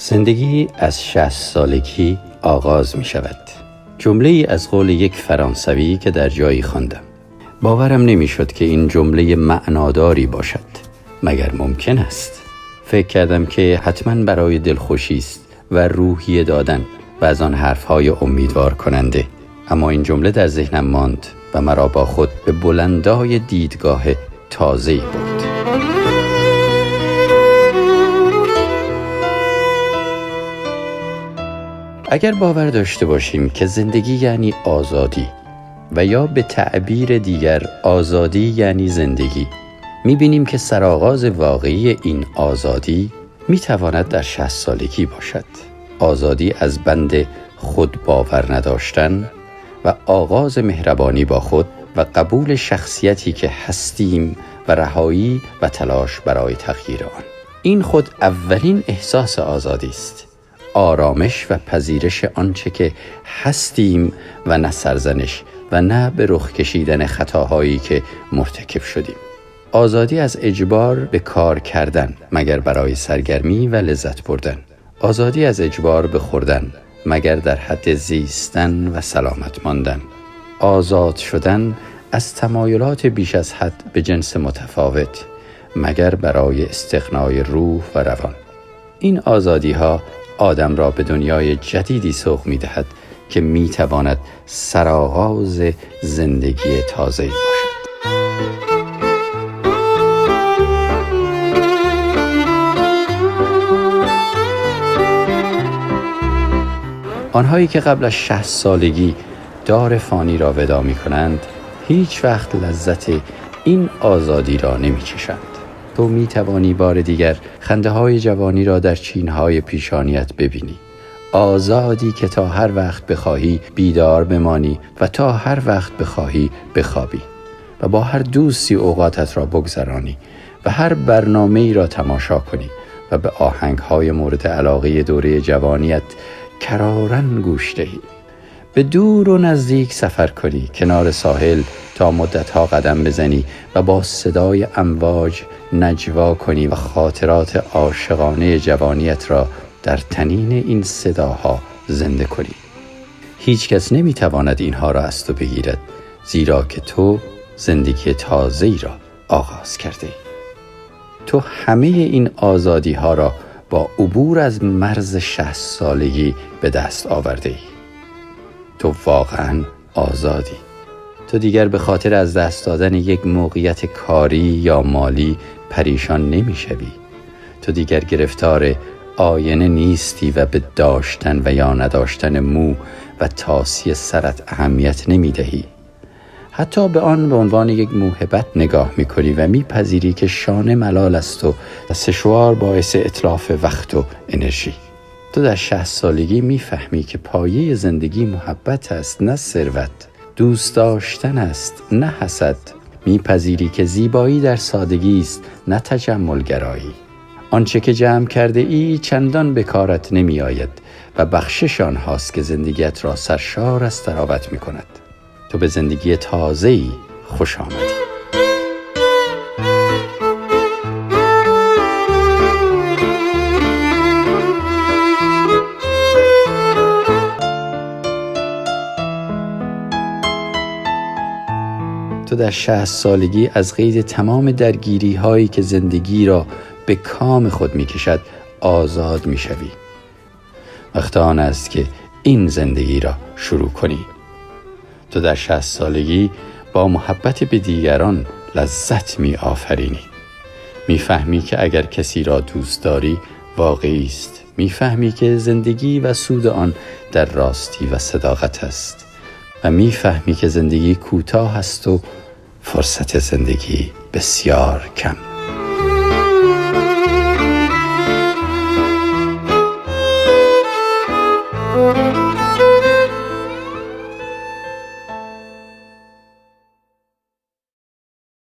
زندگی از 60 سالگی آغاز می شود. جمله ای از قول یک فرانسوی که در جایی خواندم. باورم نمی شد که این جمله معناداری باشد. مگر ممکن است؟ فکر کردم که حتما برای دلخوشی است و روحیه دادن و از آن حرفهای امیدوار کننده. اما این جمله در ذهنم ماند و مرا با خود به بلندای دیدگاه تازه‌ای برد. اگر باور داشته باشیم که زندگی یعنی آزادی و یا به تعبیر دیگر آزادی یعنی زندگی، می‌بینیم که سرآغاز واقعی این آزادی می‌تواند در 60 سالگی باشد. آزادی از بند خود باور نداشتن و آغاز مهربانی با خود و قبول شخصیتی که هستیم و رهایی و تلاش برای تغییر آن. این خود اولین احساس آزادی است. آرامش و پذیرش آنچه که هستیم و نه سرزنش و نه به رخ کشیدن خطاهایی که مرتکب شدیم. آزادی از اجبار به کار کردن مگر برای سرگرمی و لذت بردن. آزادی از اجبار به خوردن مگر در حد زیستن و سلامت ماندن. آزاد شدن از تمایلات بیش از حد به جنس متفاوت مگر برای استغنای روح و روان. این آزادی ها آدم را به دنیای جدیدی سوق می دهد که می تواند سرآغاز زندگی تازه‌ای باشد. آنهایی که قبل از 60 سالگی دار فانی را ودا می کنند هیچ وقت لذت این آزادی را نمی چشند. تو می توانی بار دیگر خنده های جوانی را در چین های پیشانیت ببینی. آزادی که تا هر وقت بخواهی بیدار بمانی و تا هر وقت بخواهی بخوابی و با هر دوستی اوقاتت را بگذرانی و هر برنامه‌ای را تماشا کنی و به آهنگ های مورد علاقه دوره جوانیت کرارن گوش دهی. به دور و نزدیک سفر کنی، کنار ساحل تا مدتها قدم بزنی و با صدای امواج نجوا کنی و خاطرات عاشقانه جوانیت را در تنین این صداها زنده کنی. هیچ کس نمیتواند اینها را از تو بگیرد، زیرا که تو زندگی تازه‌ای را آغاز کرده ای. تو همه این آزادی ها را با عبور از مرز 60 سالگی به دست آورده ای. تو واقعاً آزادی. تو دیگر به خاطر از دست دادن یک موقعیت کاری یا مالی پریشان نمی شوی. تو دیگر گرفتار آینه نیستی و به داشتن و یا نداشتن مو و طاسی سرت اهمیت نمی دهی. حتی به آن به عنوان یک موهبت نگاه می کنی و می پذیری که شانه ملال است و سشوار باعث اتلاف وقت و انرژی. تو در 60 سالگی می فهمی که پایه زندگی محبت است نه ثروت، دوست داشتن است نه حسد. می پذیری که زیبایی در سادگی است نه تجملگرایی. آنچه که جمع کرده ای چندان به کارت نمی آید و بخشش آنهاست که زندگیت را سرشار از طراوت می کند. تو به زندگی تازه‌ای خوش آمدی. تو در 60 سالگی از قید تمام درگیری هایی که زندگی را به کام خود می کشد آزاد می شوی. وقت آن است که این زندگی را شروع کنی. تو در 60 سالگی با محبت به دیگران لذت می آفرینی. می فهمی که اگر کسی را دوست داری واقعی است. می فهمی که زندگی و سود آن در راستی و صداقت است. و می فهمی که زندگی کوتاه است و فرصت زندگی بسیار کم.